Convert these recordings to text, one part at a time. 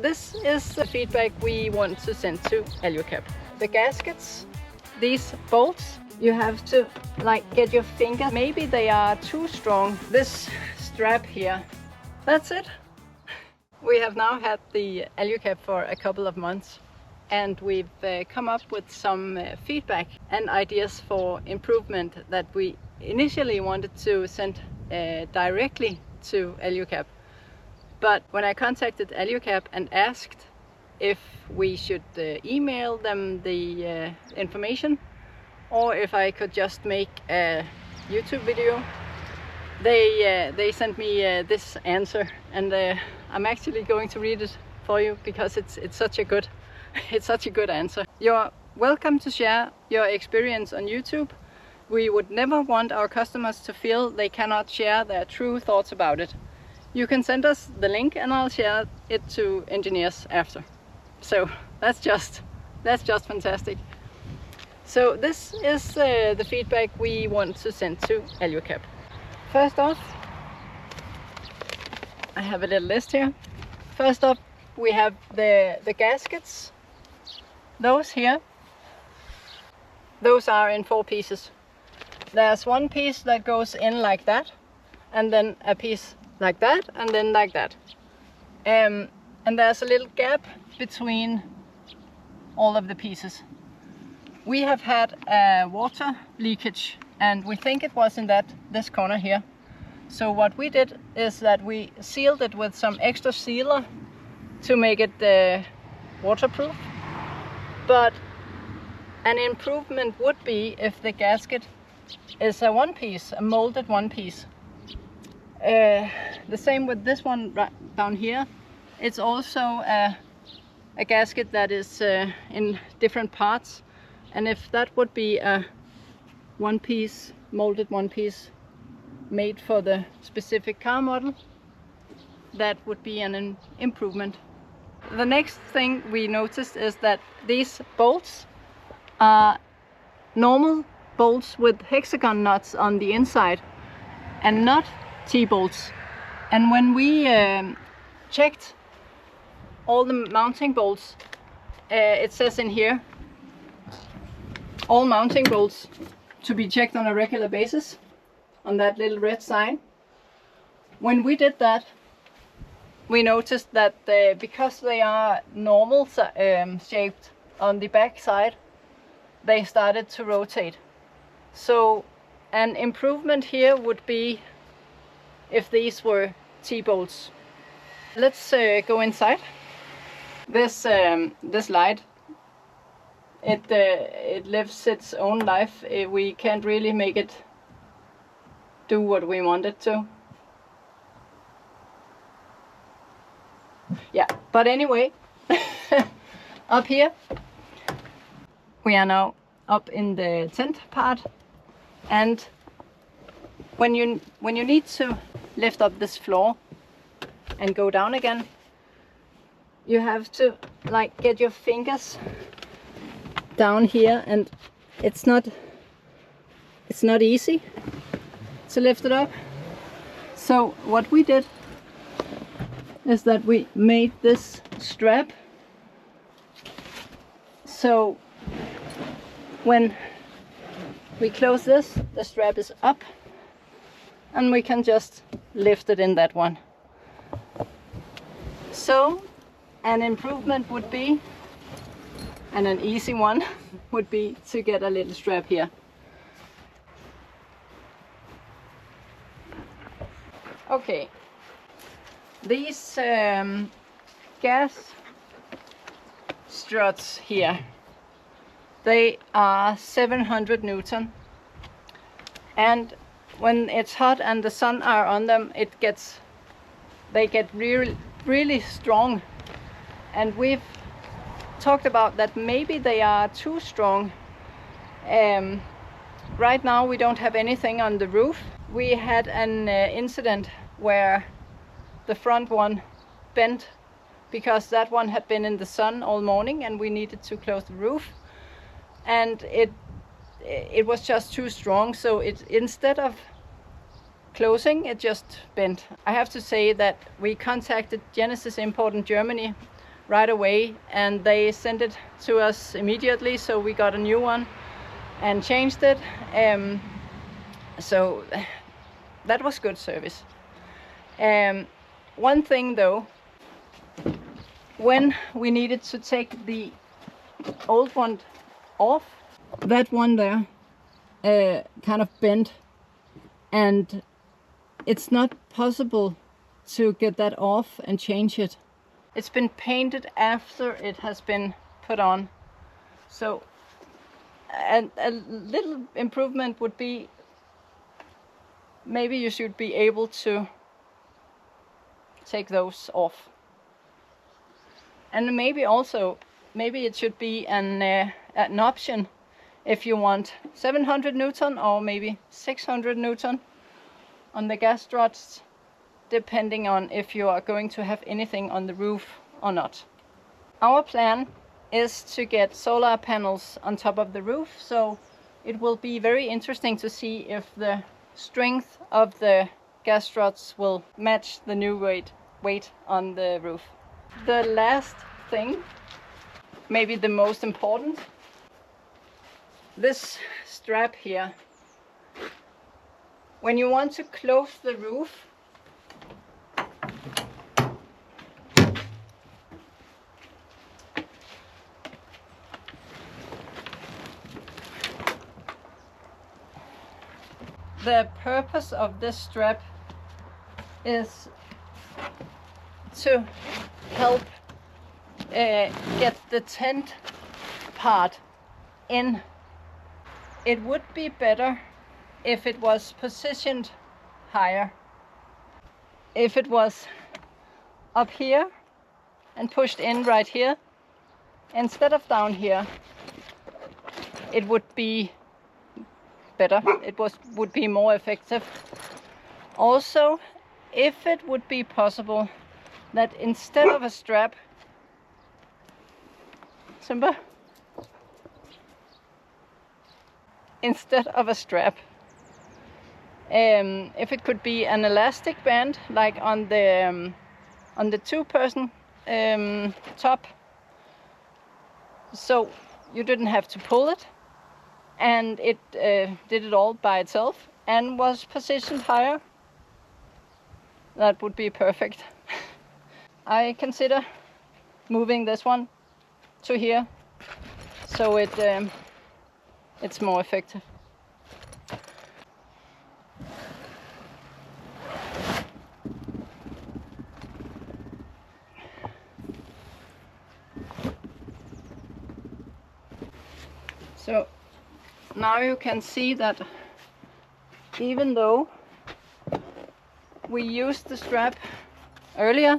This is the feedback we want to send to Alu-Cab. The gaskets, these bolts, you have to get your finger. Maybe they are too strong. This strap here, that's it. We have now had the Alu-Cab for a couple of months, and we've come up with some feedback and ideas for improvement that we initially wanted to send directly to Alu-Cab. But when I contacted Alu-Cab and asked if we should email them the information, or if I could just make a YouTube video, they sent me this answer, and I'm actually going to read it for you because it's such a good answer. You're welcome to share your experience on YouTube. We would never want our customers to feel they cannot share their true thoughts about it. You can send us the link and I'll share it to engineers after. So that's just fantastic. So this is the feedback we want to send to Alu-Cab. First off, I have a little list here. First off, we have the gaskets. Those here, those are in 4 pieces. There's one piece that goes in like that, and then a piece like that, and then like that. And there's a little gap between all of the pieces. We have had a water leakage, and we think it was in this corner here. So what we did is that we sealed it with some extra sealer to make it waterproof. But an improvement would be if the gasket is a one piece, a molded one piece. The same with this one right down here. It's also a gasket that is in different parts. And if that would be a one piece, molded one piece, made for the specific car model, that would be an improvement. The next thing we noticed is that these bolts are normal bolts with hexagon nuts on the inside and not T-bolts. And when we checked all the mounting bolts, it says in here, all mounting bolts to be checked on a regular basis, on that little red sign. When we did that, we noticed that because they are normal shaped on the back side, they started to rotate. So an improvement here would be if these were T-bolts. Let's go inside. This light, it lives its own life. We can't really make it do what we want it to. Yeah, but anyway, up here we are now up in the tent part, and when you need to lift up this floor and go down again, you have to get your fingers down here, and it's not easy to lift it up. So what we did is that we made this strap, so when we close this, the strap is up and we can just lift it in that one. So an improvement would be, and an easy one would be, to get a little strap here. Okay, these gas struts here, they are 700 Newton, and when it's hot and the sun are on them, they get really strong. And we've talked about that maybe they are too strong. Right now we don't have anything on the roof. We had an incident where the front one bent because that one had been in the sun all morning and we needed to close the roof, and it was just too strong, so instead of closing, it just bent. I have to say that we contacted Genesis Import in Germany right away, and they sent it to us immediately, so we got a new one and changed it. So that was good service. One thing though, when we needed to take the old one off, that one there kind of bent, and it's not possible to get that off and change it. It's been painted after it has been put on, so a little improvement would be, maybe you should be able to take those off. And maybe also, maybe it should be an option if you want 700 Newton or maybe 600 Newton on the gas struts, depending on if you are going to have anything on the roof or not. Our plan is to get solar panels on top of the roof, so it will be very interesting to see if the strength of the gas struts will match the new weight on the roof. The last thing, maybe the most important, this strap here. When you want to close the roof, the purpose of this strap is to help get the tent part in. It would be better if it was positioned higher. If it was up here and pushed in right here instead of down here, it would be better. It would be more effective. Also, if it would be possible that instead of a strap, Simba, instead of a strap, if it could be an elastic band like on the two-person top, so you didn't have to pull it, and it did it all by itself and was positioned higher, that would be perfect. I consider moving this one to here, so it's more effective. So now you can see that even though we used the strap earlier,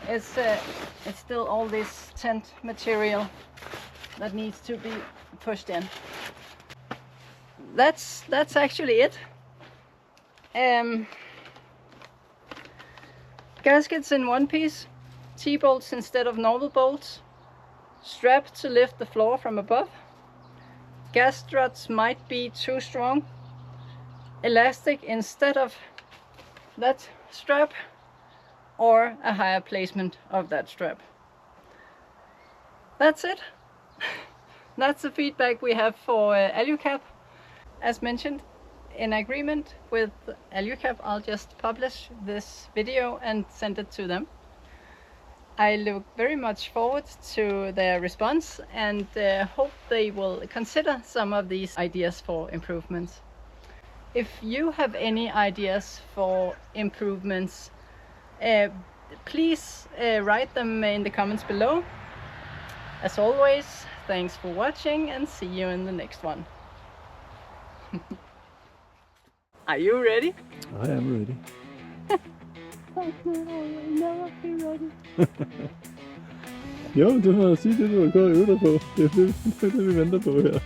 it's still all this tent material that needs to be pushed in. That's actually it. Gaskets in one piece, T-bolts instead of normal bolts, strap to lift the floor from above, gas struts might be too strong, elastic instead of that strap, or a higher placement of that strap. That's it. That's the feedback we have for Alu-Cab. As mentioned, in agreement with Alu-Cab, I'll just publish this video and send it to them. I look very much forward to their response and hope they will consider some of these ideas for improvements. If you have any ideas for improvements, please write them in the comments below. As always, thanks for watching and see you in the next one. Are you ready? I am ready. Never be ready. Jo, du må sige det, du har gået og øvet dig på. Det er det, vi venter på her.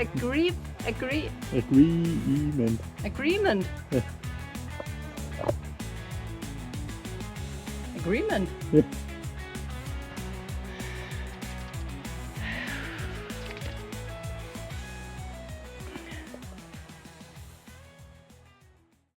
Agreement. Agreement. Yeah. Agreement. Yeah.